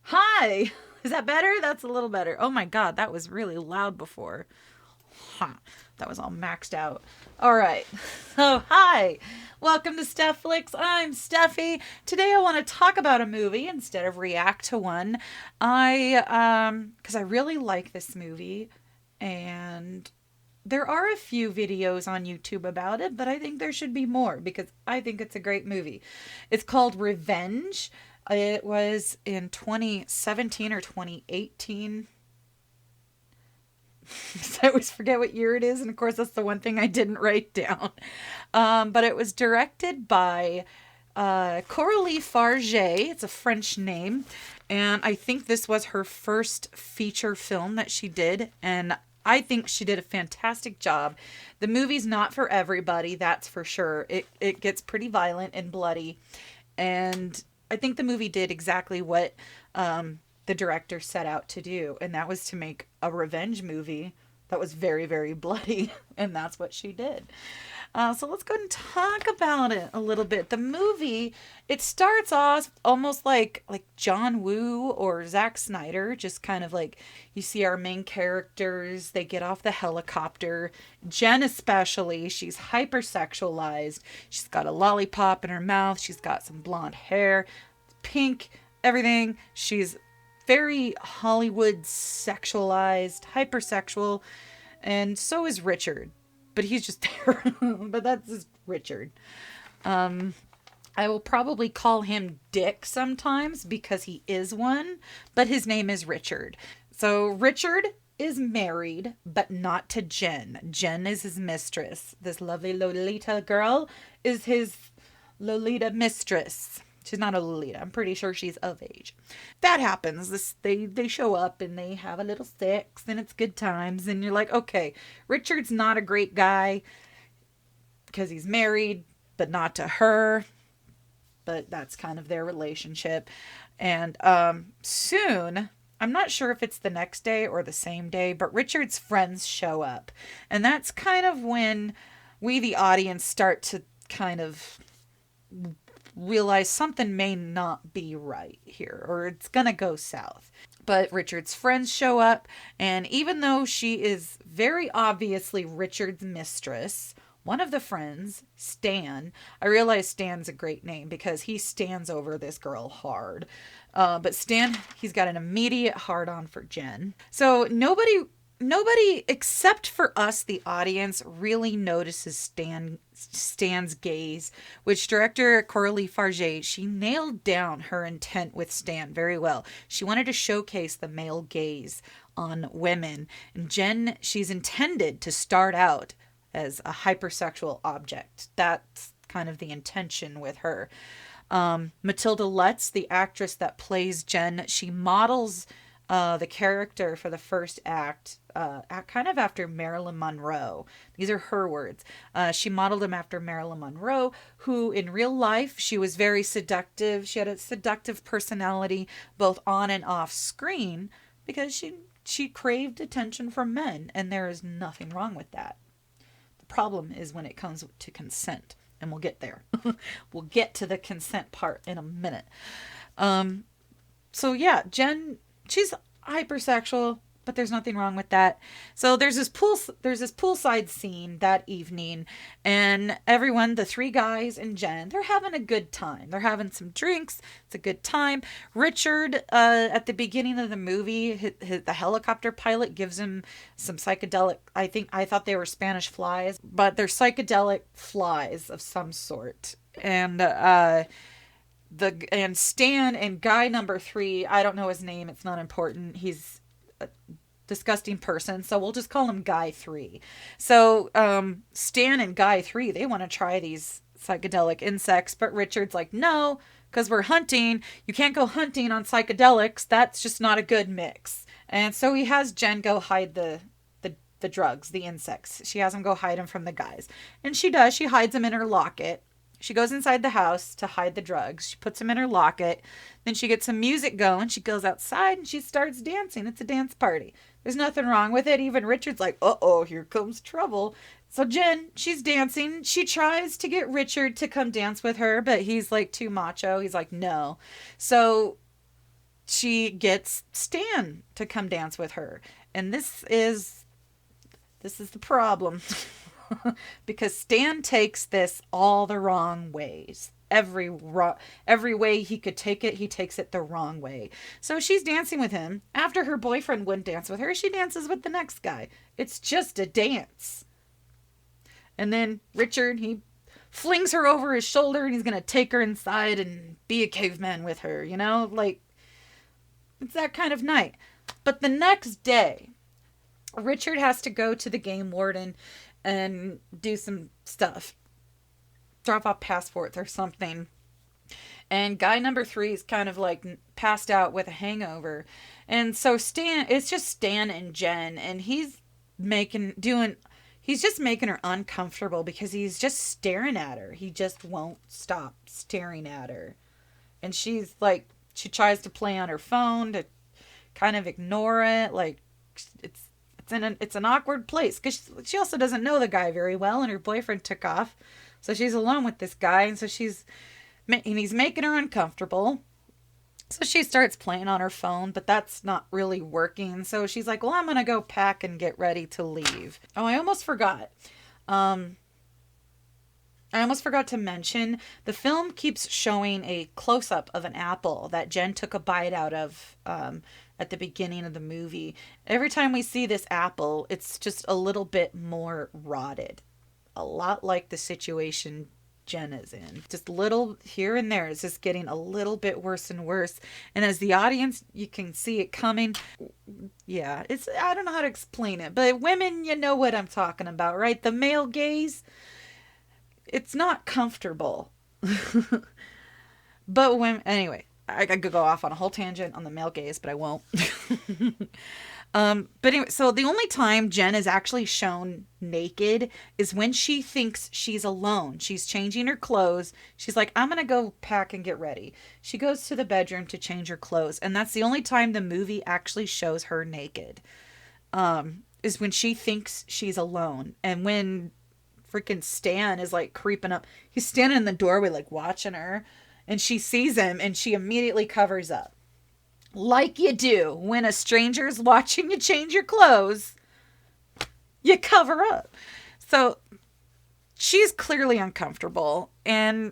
Hi! Is that better? That's a little better. Oh my god, that was really loud before. Huh. That was all maxed out. All right. So, hi. Welcome to Steph Flicks. I'm Steffi. Today I want to talk about a movie instead of react to one. Cuz I really like this movie and there are a few videos on YouTube about it, but I think there should be more because I think it's a great movie. It's called Revenge. It was in 2017 or 2018. I always forget what year it is, and of course, that's the one thing I didn't write down. But it was directed by Coralie Fargaet. It's a French name, and I think this was her first feature film that she did, and I think she did a fantastic job. The movie's not for everybody, that's for sure. It gets pretty violent and bloody, and I think the movie did exactly what the director set out to do, and that was to make a revenge movie that was very, very bloody, and that's what she did. So let's go ahead and talk about it a little bit. The movie, it starts off almost like John Woo or Zack Snyder, just kind of like you see our main characters, they get off the helicopter. Jen especially, she's hypersexualized. She's got a lollipop in her mouth. She's got some blonde hair, pink, everything. She's very Hollywood sexualized, hypersexual, and so is Richard. But he's just there. But that's just Richard. I will probably call him Dick sometimes because he is one, but his name is Richard. So Richard is married, but not to Jen. Jen is his mistress. This lovely Lolita girl is his Lolita mistress. She's not a Lolita. I'm pretty sure she's of age. That happens. They show up and they have a little sex and it's good times. And you're like, okay, Richard's not a great guy because he's married, but not to her. But that's kind of their relationship. And soon, I'm not sure if it's the next day or the same day, but Richard's friends show up. And that's kind of when we, the audience, start to kind of realize something may not be right here or it's gonna go south. But Richard's friends show up, and even though she is very obviously Richard's mistress, one of the friends, Stan, I realize Stan's a great name because he stands over this girl hard. But Stan, he's got an immediate hard on for Jen. So nobody except for us, the audience, really notices Stan's gaze, which director Coralie Fargaet, she nailed down her intent with Stan very well. She wanted to showcase the male gaze on women. And Jen, she's intended to start out as a hypersexual object. That's kind of the intention with her. Matilda Lutz, the actress that plays Jen, she models the character for the first act, kind of after Marilyn Monroe. These are her words. She modeled him after Marilyn Monroe, who in real life, she was very seductive. She had a seductive personality, both on and off screen, because she craved attention from men, and there is nothing wrong with that. The problem is when it comes to consent, and we'll get there. We'll get to the consent part in a minute. So yeah, Jen, she's hypersexual, but there's nothing wrong with that. So there's this poolside scene that evening, and everyone, the three guys and Jen, they're having a good time. They're having some drinks. It's a good time. Richard, at the beginning of the movie, the helicopter pilot gives him some psychedelic. I thought they were Spanish flies, but they're psychedelic flies of some sort, and Stan and guy number 3, I don't know his name, it's not important, he's a disgusting person, so we'll just call him guy 3. So Stan and guy 3, they want to try these psychedelic insects, but Richard's like, no, because we're hunting, you can't go hunting on psychedelics, that's just not a good mix. And so he has Jen go hide the drugs, the insects. She has him go hide them from the guys, and she does. She hides them in her locket. She goes inside the house to hide the drugs. She puts them in her locket. Then she gets some music going. She goes outside and she starts dancing. It's a dance party. There's nothing wrong with it. Even Richard's like, uh-oh, here comes trouble. So Jen, she's dancing. She tries to get Richard to come dance with her, but he's like too macho. He's like, no. So she gets Stan to come dance with her. And this is the problem. Because Stan takes this all the wrong ways. Every way he could take it, he takes it the wrong way. So she's dancing with him. After her boyfriend wouldn't dance with her, she dances with the next guy. It's just a dance. And then Richard, he flings her over his shoulder and he's going to take her inside and be a caveman with her, you know? Like, it's that kind of night. But the next day, Richard has to go to the game warden and do some stuff. Drop off passports or something. And guy number 3 is kind of like passed out with a hangover. And so it's just Stan and Jen. And he's just making her uncomfortable because he's just staring at her. He just won't stop staring at her. And she's like, she tries to play on her phone to kind of ignore it. Like, it's an awkward place because she also doesn't know the guy very well, and her boyfriend took off. So she's alone with this guy, and so he's making her uncomfortable. So she starts playing on her phone, but that's not really working. So she's like, well, I'm going to go pack and get ready to leave. Oh, I almost forgot. I almost forgot to mention, the film keeps showing a close-up of an apple that Jen took a bite out of at the beginning of the movie. Every time we see this apple, it's just a little bit more rotted. A lot like the situation Jen is in. Just little here and there. It's just getting a little bit worse and worse. And as the audience, you can see it coming. Yeah, I don't know how to explain it, but women, you know what I'm talking about, right? The male gaze, it's not comfortable. But anyway, I could go off on a whole tangent on the male gaze, but I won't. But anyway, so the only time Jen is actually shown naked is when she thinks she's alone. She's changing her clothes. She's like, I'm going to go pack and get ready. She goes to the bedroom to change her clothes. And that's the only time the movie actually shows her naked. Is when she thinks she's alone. And when freaking Stan is like creeping up. He's standing in the doorway like watching her. And she sees him and she immediately covers up. Like you do when a stranger's watching you change your clothes. You cover up. So she's clearly uncomfortable. And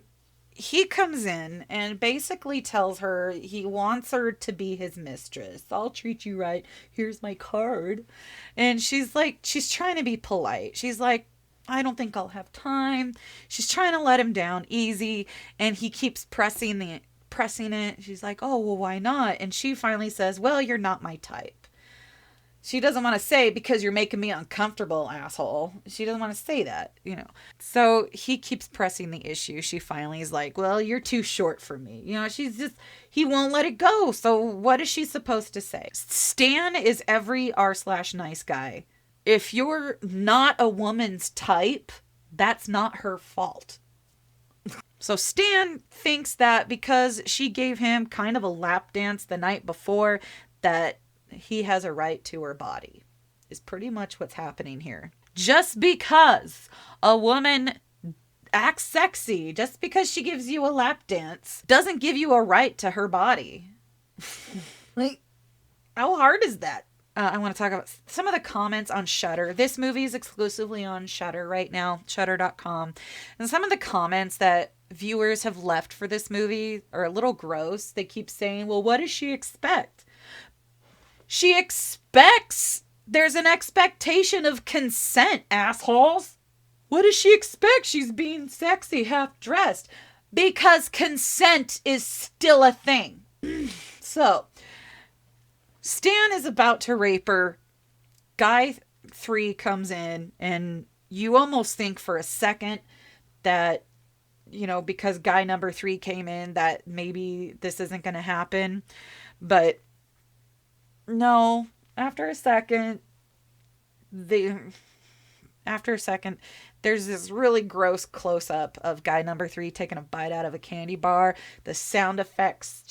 he comes in and basically tells her he wants her to be his mistress. I'll treat you right. Here's my card. And she's trying to be polite. She's like, I don't think I'll have time. She's trying to let him down easy. And he keeps pressing it. She's like, oh, well, why not? And she finally says, well, you're not my type. She doesn't want to say, because you're making me uncomfortable, asshole. She doesn't want to say that, you know. So he keeps pressing the issue. She finally is like, well, you're too short for me. You know, he won't let it go. So what is she supposed to say? Stan is every r/nice guy. If you're not a woman's type, that's not her fault. So Stan thinks that because she gave him kind of a lap dance the night before, that he has a right to her body. Is pretty much what's happening here. Just because a woman acts sexy, just because she gives you a lap dance, doesn't give you a right to her body. Like, how hard is that? I want to talk about some of the comments on Shudder. This movie is exclusively on Shudder right now, shudder.com. And some of the comments that viewers have left for this movie are a little gross. They keep saying, well, what does she expect? She expects there's an expectation of consent, assholes. What does she expect? She's being sexy, half dressed. Because consent is still a thing. So, Stan is about to rape her. Guy 3 comes in, and you almost think for a second that, you know, because guy number 3 came in, that maybe this isn't going to happen. But no, after a second, there's this really gross close-up of guy number 3 taking a bite out of a candy bar. The sound effects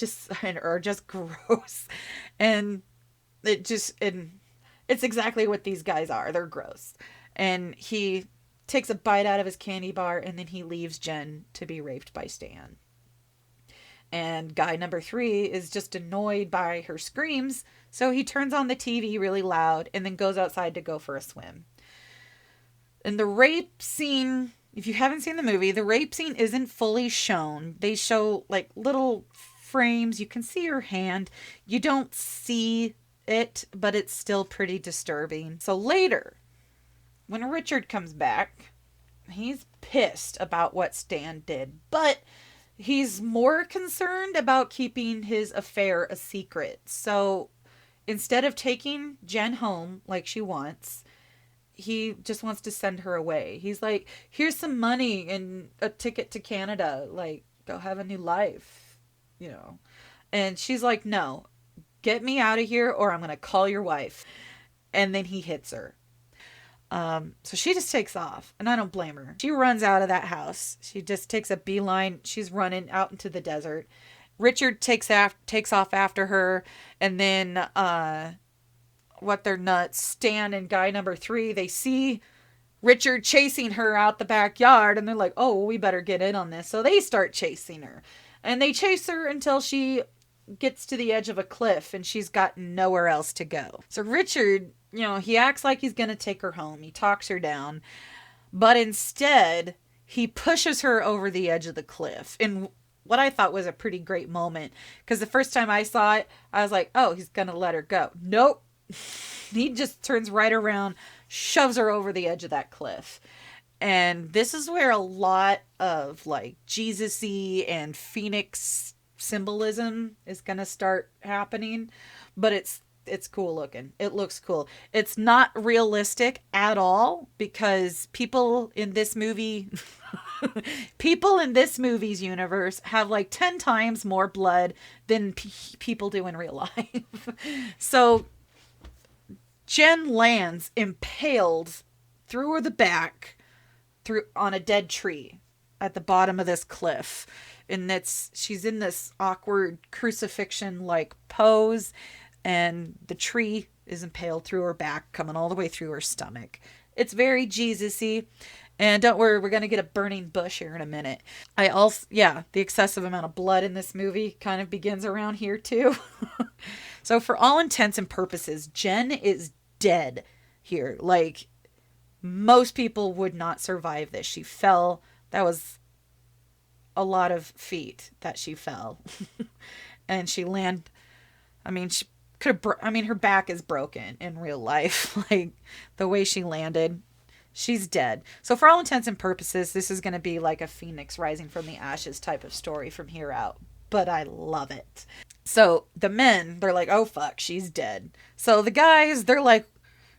are just gross. And it's exactly what these guys are. They're gross. And he takes a bite out of his candy bar, and then he leaves Jen to be raped by Stan. And guy number 3 is just annoyed by her screams, so he turns on the TV really loud and then goes outside to go for a swim. And the rape scene, if you haven't seen the movie, the rape scene isn't fully shown. They show like little frames. You can see her hand. You don't see it, but it's still pretty disturbing. So later, when Richard comes back, he's pissed about what Stan did, but he's more concerned about keeping his affair a secret. So instead of taking Jen home like she wants, he just wants to send her away. He's like, here's some money and a ticket to Canada. Like, go have a new life, you know. And she's like, no, get me out of here or I'm going to call your wife. And then he hits her. So she just takes off, and I don't blame her. She runs out of that house. She just takes a beeline. She's running out into the desert. Richard takes off after her, and then they're nuts. Stan and guy number 3, they see Richard chasing her out the backyard, and they're like, oh, well, we better get in on this. So they start chasing her, and they chase her until she gets to the edge of a cliff, and she's got nowhere else to go. So Richard, he acts like he's going to take her home. He talks her down. But instead, he pushes her over the edge of the cliff in what I thought was a pretty great moment. Because the first time I saw it, I was like, oh, he's going to let her go. Nope. He just turns right around, shoves her over the edge of that cliff. And this is where a lot of like Jesus-y and Phoenix symbolism is going to start happening. But it's cool looking. It looks cool. It's not realistic at all because people in this movie's universe have like 10 times more blood than people do in real life. So Jen lands impaled through the back on a dead tree at the bottom of this cliff. And she's in this awkward crucifixion like pose. And the tree is impaled through her back, coming all the way through her stomach. It's very Jesus-y. And don't worry, we're going to get a burning bush here in a minute. The excessive amount of blood in this movie kind of begins around here too. So for all intents and purposes, Jen is dead here. Like, most people would not survive this. She fell. That was a lot of feet that she fell. And she landed. Her back is broken in real life. Like, the way she landed, she's dead. So for all intents and purposes, this is going to be like a phoenix rising from the ashes type of story from here out. But I love it. So the men, they're like, oh fuck, she's dead. So the guys, they're like,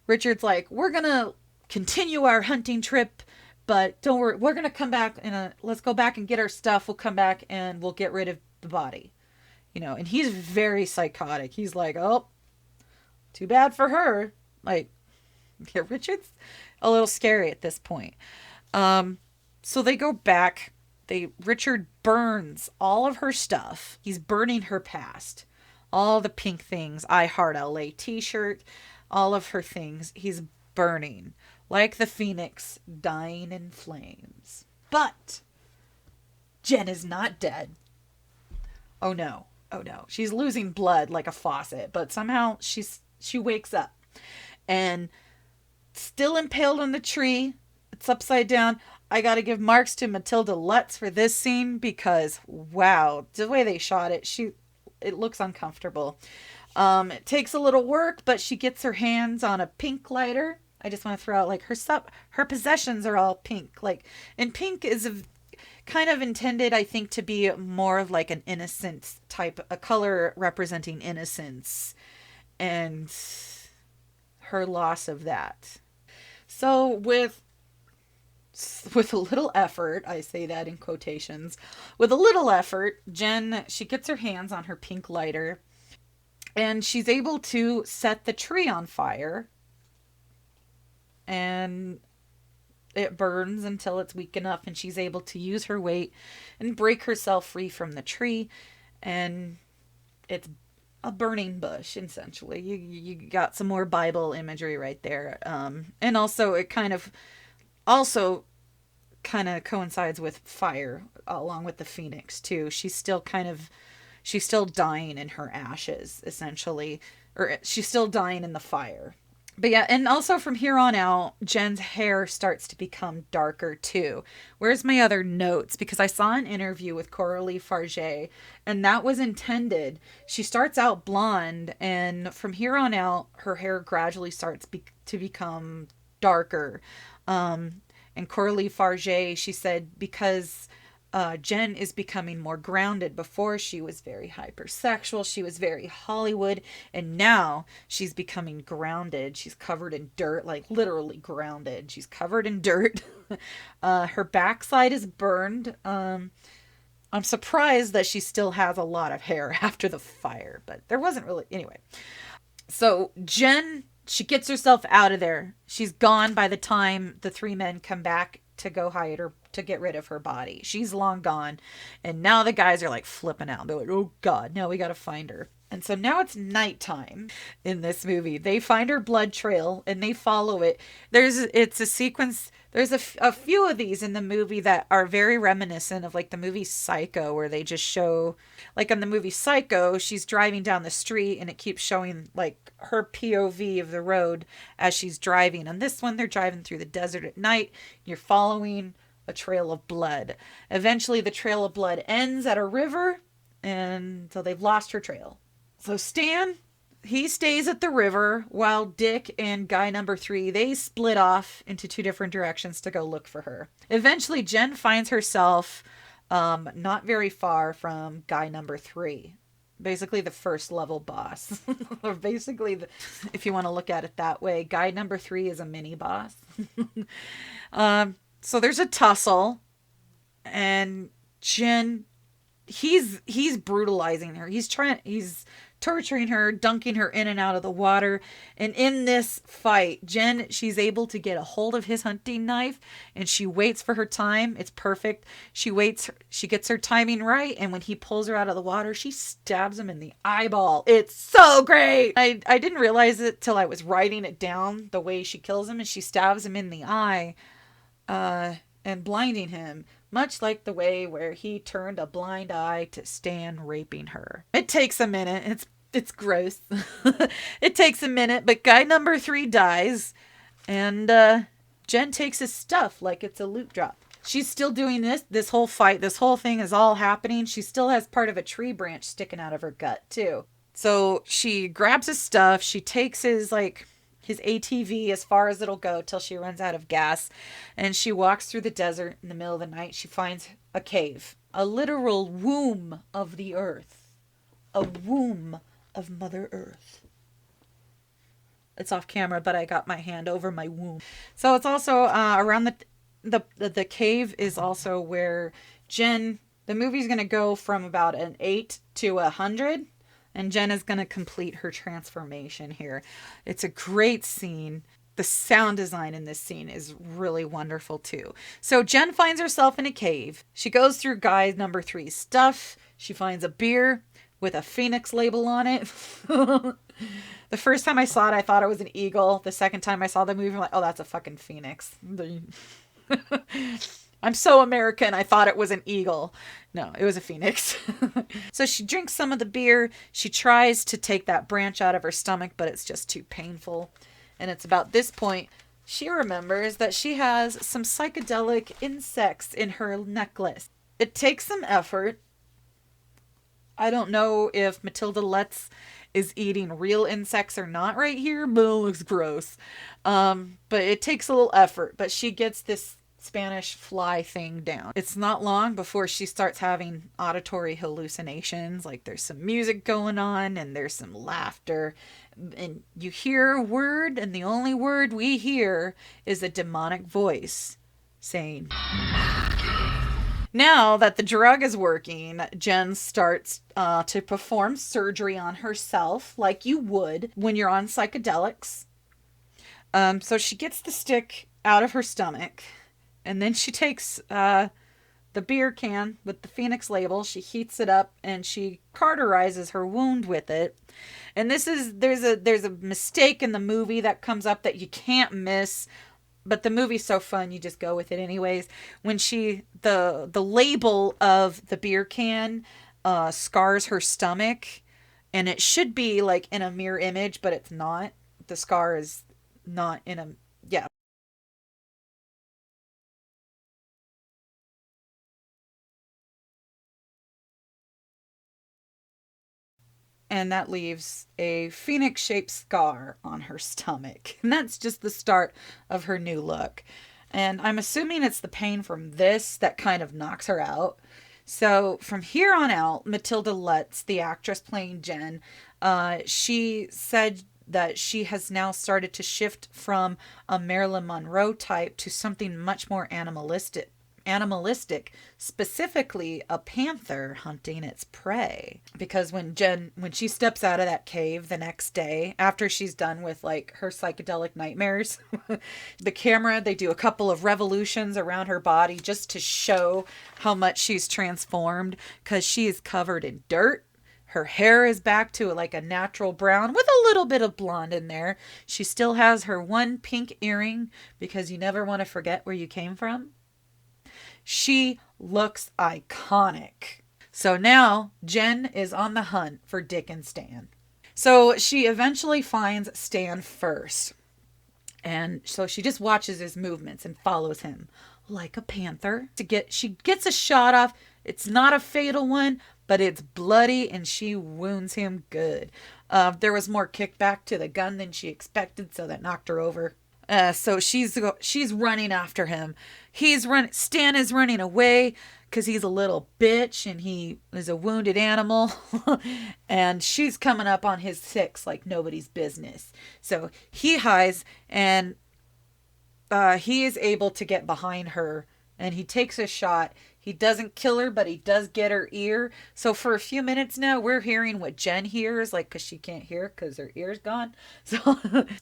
Richard's like, we're going to continue our hunting trip, but don't worry, we're going to come back let's go back and get our stuff. We'll come back and we'll get rid of the body. And he's very psychotic. He's like, oh, too bad for her. Like, yeah, Richard's a little scary at this point. So they go back. Richard burns all of her stuff. He's burning her past. All the pink things, I Heart LA t-shirt, all of her things, he's burning. Like the phoenix dying in flames. But Jen is not dead. Oh no. She's losing blood like a faucet, but somehow she wakes up and still impaled on the tree. It's upside down. I got to give marks to Matilda Lutz for this scene because wow, the way they shot it, it looks uncomfortable. It takes a little work, but she gets her hands on a pink lighter. I just want to throw out like her possessions are all pink, and pink is kind of intended, I think, to be more of like an innocent type, a color representing innocence and her loss of that. So with a little effort, I say that in quotations, with a little effort, Jen, she gets her hands on her pink lighter and she's able to set the tree on fire, and it burns until it's weak enough and she's able to use her weight and break herself free from the tree. And it's a burning bush, essentially. You got some more Bible imagery right there. And also it kind of kind of coincides with fire along with the phoenix too. She's still dying in her ashes, essentially, or she's still dying in the fire. But yeah, and also from here on out, Jen's hair starts to become darker too. Where's my other notes? Because I saw an interview with Coralie Fargaet, and that was intended. She starts out blonde, and from here on out, her hair gradually starts to become darker. And Coralie Fargaet, she said, because Jen is becoming more grounded. Before, she was very hypersexual. She was very Hollywood. And now she's becoming grounded. She's covered in dirt, like literally grounded. She's covered in dirt. Her backside is burned. I'm surprised that she still has a lot of hair after the fire, but there wasn't really. Anyway. So Jen, she gets herself out of there. She's gone by the time the three men come back to go hide her, to get rid of her body. She's long gone. And now the guys are like flipping out. They're like, oh God, now we got to find her. And so now it's nighttime in this movie. They find her blood trail and they follow it. It's a sequence. There's a few of these in the movie that are very reminiscent of like the movie Psycho, where they just show, like in the movie Psycho, she's driving down the street and it keeps showing like her POV of the road as she's driving. On this one, they're driving through the desert at night. You're following a trail of blood. Eventually, the trail of blood ends at a river, and so they've lost her trail. So Stan, he stays at the river while Dick and guy number 3, they split off into 2 different directions to go look for her. Eventually, Jen finds herself not very far from guy number 3. Basically the first level boss. Or basically, if you want to look at it that way, guy number 3 is a mini boss. So there's a tussle, and Jen, he's brutalizing her. He's torturing her, dunking her in and out of the water. And in this fight, Jen, she's able to get a hold of his hunting knife, and she waits for her time. It's perfect. She waits, she gets her timing right, and when he pulls her out of the water, she stabs him in the eyeball. It's so great. I didn't realize it till I was writing it down, the way she kills him, and she stabs him in the eye, and blinding him, much like the way where he turned a blind eye to Stan raping her. It takes a minute. It's gross. It takes a minute, but guy number 3 dies, and Jen takes his stuff like it's a loot drop. She's still doing this whole fight. This whole thing is all happening. She still has part of a tree branch sticking out of her gut too. So she grabs his stuff. She takes his ATV as far as it'll go till she runs out of gas. And she walks through the desert in the middle of the night. She finds a cave, a literal womb of the earth, a womb of Mother Earth. It's off camera, but I got my hand over my womb. So it's also around the cave is also where Jen, the movie's going to go from about an 8 to 100. And Jen is going to complete her transformation here. It's a great scene. The sound design in this scene is really wonderful too. So Jen finds herself in a cave. She goes through guy number 3's stuff. She finds a beer with a phoenix label on it. The first time I saw it, I thought it was an eagle. The second time I saw the movie, I'm like, oh, that's a fucking phoenix. I'm so American, I thought it was an eagle. No, it was a phoenix. So she drinks some of the beer. She tries to take that branch out of her stomach, but it's just too painful. And it's about this point she remembers that she has some psychedelic insects in her necklace. It takes some effort. I don't know if Matilda Lutz is eating real insects or not right here, but it looks gross. But it takes a little effort. But she gets this Spanish fly thing down. It's not long before she starts having auditory hallucinations. Like there's some music going on and there's some laughter. And you hear a word, and the only word we hear is a demonic voice saying... Now that the drug is working, Jen starts to perform surgery on herself like you would when you're on psychedelics. So she gets the stick out of her stomach, and then she takes the beer can with the Phoenix label. She heats it up, and she cauterizes her wound with it. And there's a mistake in the movie that comes up that you can't miss. but the movie's so fun, you just go with it anyways. When the label of the beer can scars her stomach, and it should be like in a mirror image, but it's not. The scar is not in a, yeah. And that leaves a phoenix shaped scar on her stomach. And that's just the start of her new look. And I'm assuming it's the pain from this that kind of knocks her out. So from here on out, Matilda Lutz, the actress playing Jen, she said that she has now started to shift from a Marilyn Monroe type to something much more animalistic, specifically a panther hunting its prey. Because when she steps out of that cave the next day after she's done with like her psychedelic nightmares, the camera, they do a couple of revolutions around her body just to show how much she's transformed, because she is covered in dirt. Her hair is back to like a natural brown with a little bit of blonde in there. She still has her one pink earring, because you never want to forget where you came from. She looks iconic. So now Jen is on the hunt for Dick and Stan. So she eventually finds Stan first. And so she just watches his movements and follows him like a panther. She gets a shot off. It's not a fatal one, but it's bloody, and she wounds him good. There was more kickback to the gun than she expected, so that knocked her over. So she's running after him. Stan is running away because he's a little bitch and he is a wounded animal. And she's coming up on his six like nobody's business. So he hides, and he is able to get behind her, and he takes a shot. He doesn't kill her, but he does get her ear. So for a few minutes now, we're hearing what Jen hears, like, because she can't hear because her ear's gone. So,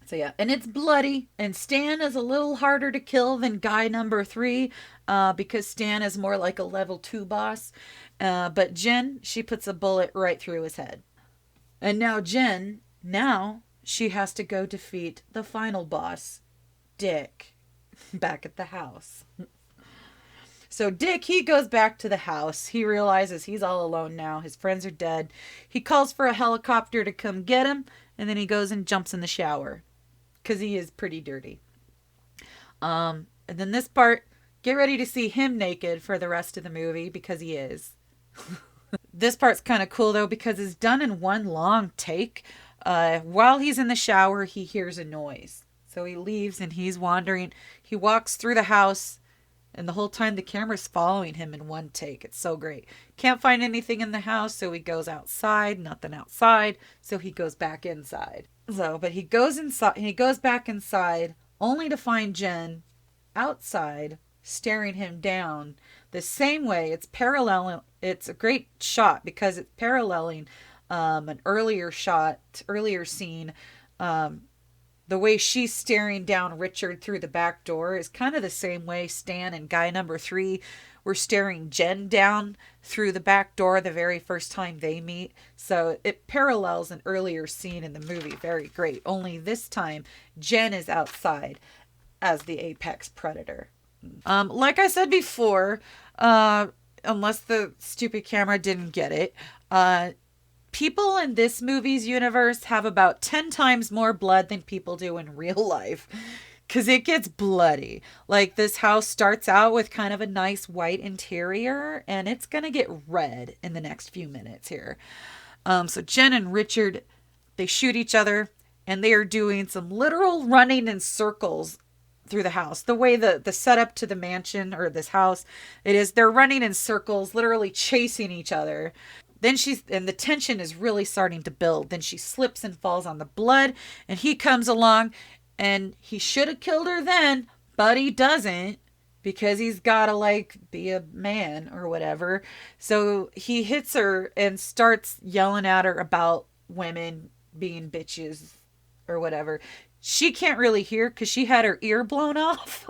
so yeah, and it's bloody. And Stan is a little harder to kill than guy number 3, because Stan is more like a level 2 boss. But Jen, she puts a bullet right through his head. And now she has to go defeat the final boss, Dick, back at the house. So Dick, he goes back to the house. He realizes he's all alone now. His friends are dead. He calls for a helicopter to come get him, and then he goes and jumps in the shower because he is pretty dirty. And then this part, get ready to see him naked for the rest of the movie, because he is. This part's kind of cool though, because it's done in one long take. While he's in the shower, he hears a noise. So he leaves and he's wandering. He walks through the house, and the whole time the camera's following him in one take. It's so great. Can't find anything in the house, so he goes outside. Nothing outside, so he goes back inside. But he goes inside. He goes back inside, only to find Jen outside, staring him down the same way. It's parallel. It's a great shot because it's paralleling an earlier scene. The way she's staring down Richard through the back door is kind of the same way Stan and guy number 3 were staring Jen down through the back door the very first time they meet. So it parallels an earlier scene in the movie. Very great. Only this time, Jen is outside as the apex predator. Like I said before, unless the stupid camera didn't get it, people in this movie's universe have about 10 times more blood than people do in real life. Because it gets bloody. Like, this house starts out with kind of a nice white interior, and it's going to get red in the next few minutes here. So Jen and Richard, they shoot each other, and they are doing some literal running in circles through the house. The way the setup to the mansion or this house, they're running in circles, literally chasing each other. Then and the tension is really starting to build. Then she slips and falls on the blood, and he comes along, and he should have killed her then, but he doesn't, because he's gotta like be a man or whatever. So he hits her and starts yelling at her about women being bitches or whatever. She can't really hear because she had her ear blown off.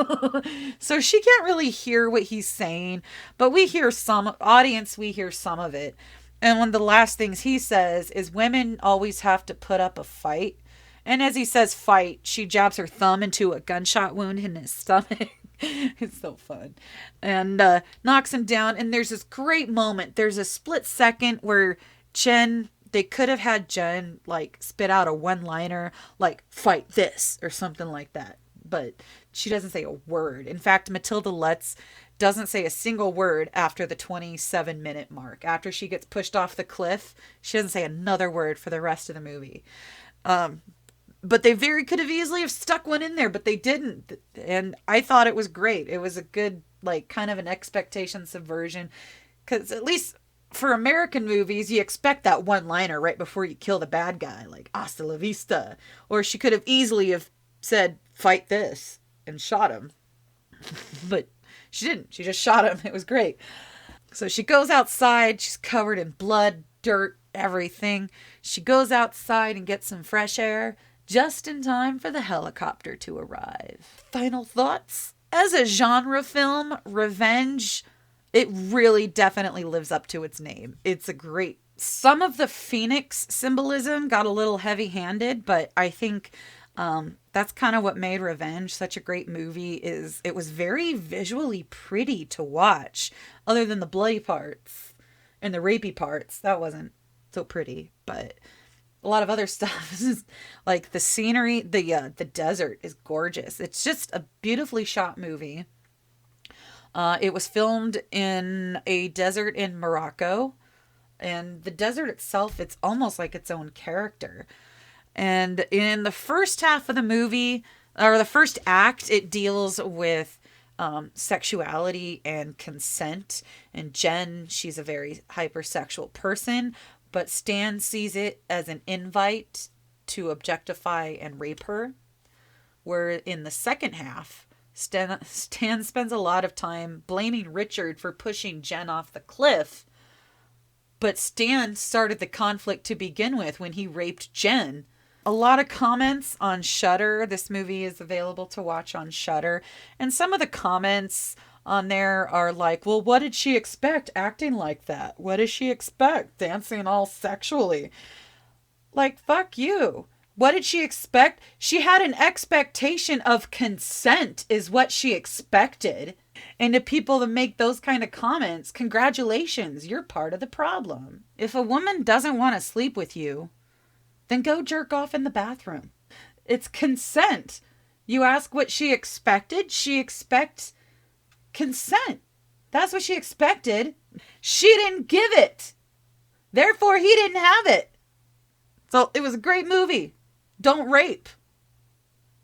So she can't really hear what he's saying, but we hear some of it. And one of the last things he says is women always have to put up a fight. And as he says fight, she jabs her thumb into a gunshot wound in his stomach. It's so fun. And knocks him down. And there's this great moment. There's a split second where they could have had Jen like spit out a one-liner like fight this or something like that. But she doesn't say a word. In fact, Matilda Lutz doesn't say a single word after the 27-minute mark. After she gets pushed off the cliff, she doesn't say another word for the rest of the movie. But they very could have easily have stuck one in there, but they didn't. And I thought it was great. It was a good, like, kind of an expectation subversion. Because at least for American movies, you expect that one-liner right before you kill the bad guy, like, hasta la vista. Or she could have easily have said, fight this, and shot him. But she didn't. She just shot him. It was great. So she goes outside. She's covered in blood, dirt, everything. She goes outside and gets some fresh air just in time for the helicopter to arrive. Final thoughts? As a genre film, Revenge, it really definitely lives up to its name. It's a great... Some of the Phoenix symbolism got a little heavy-handed, but I think that's kind of what made Revenge such a great movie. Is it was very visually pretty to watch, other than the bloody parts and the rapey parts. That wasn't so pretty, but a lot of other stuff is like the scenery, the desert is gorgeous. It's just a beautifully shot movie. It was filmed in a desert in Morocco, and the desert itself, it's almost like its own character. And in the first half of the movie, or the first act, it deals with sexuality and consent. And Jen, she's a very hypersexual person, but Stan sees it as an invite to objectify and rape her. Where in the second half, Stan spends a lot of time blaming Richard for pushing Jen off the cliff. But Stan started the conflict to begin with when he raped Jen. A lot of comments on Shudder. This movie is available to watch on Shudder. And some of the comments on there are like, well, what did she expect acting like that? What does she expect dancing all sexually? Like, fuck you. What did she expect? She had an expectation of consent is what she expected. And to people that make those kind of comments, congratulations, you're part of the problem. If a woman doesn't want to sleep with you, then go jerk off in the bathroom. It's consent. You ask what she expected. She expects consent. That's what she expected. She didn't give it. Therefore, he didn't have it. So it was a great movie. Don't rape,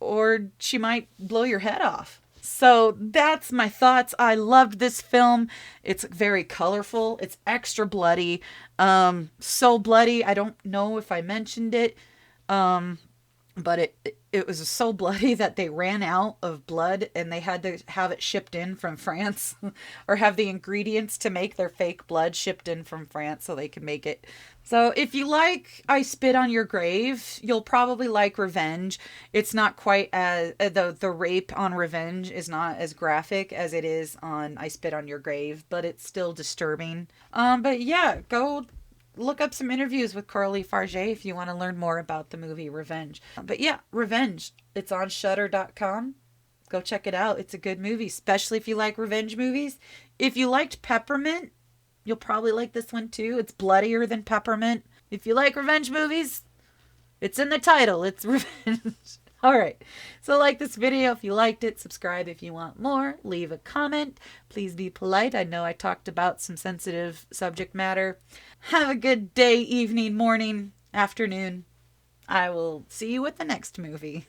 or she might blow your head off. So that's my thoughts. I loved this film. It's very colorful. It's extra bloody. So bloody. I don't know if I mentioned it. But it was so bloody that they ran out of blood and they had to have it shipped in from France or have the ingredients to make their fake blood shipped in from France so they could make it. So if you like I Spit on Your Grave, you'll probably like Revenge. It's not quite as... The rape on Revenge is not as graphic as it is on I Spit on Your Grave, but it's still disturbing. But yeah, go look up some interviews with Coralie Fargaet if you want to learn more about the movie Revenge. But yeah, Revenge. It's on Shudder.com. Go check it out. It's a good movie, especially if you like revenge movies. If you liked Peppermint, you'll probably like this one too. It's bloodier than Peppermint. If you like revenge movies, it's in the title. It's Revenge. All right. So like this video if you liked it. Subscribe if you want more. Leave a comment. Please be polite. I know I talked about some sensitive subject matter. Have a good day, evening, morning, afternoon. I will see you with the next movie.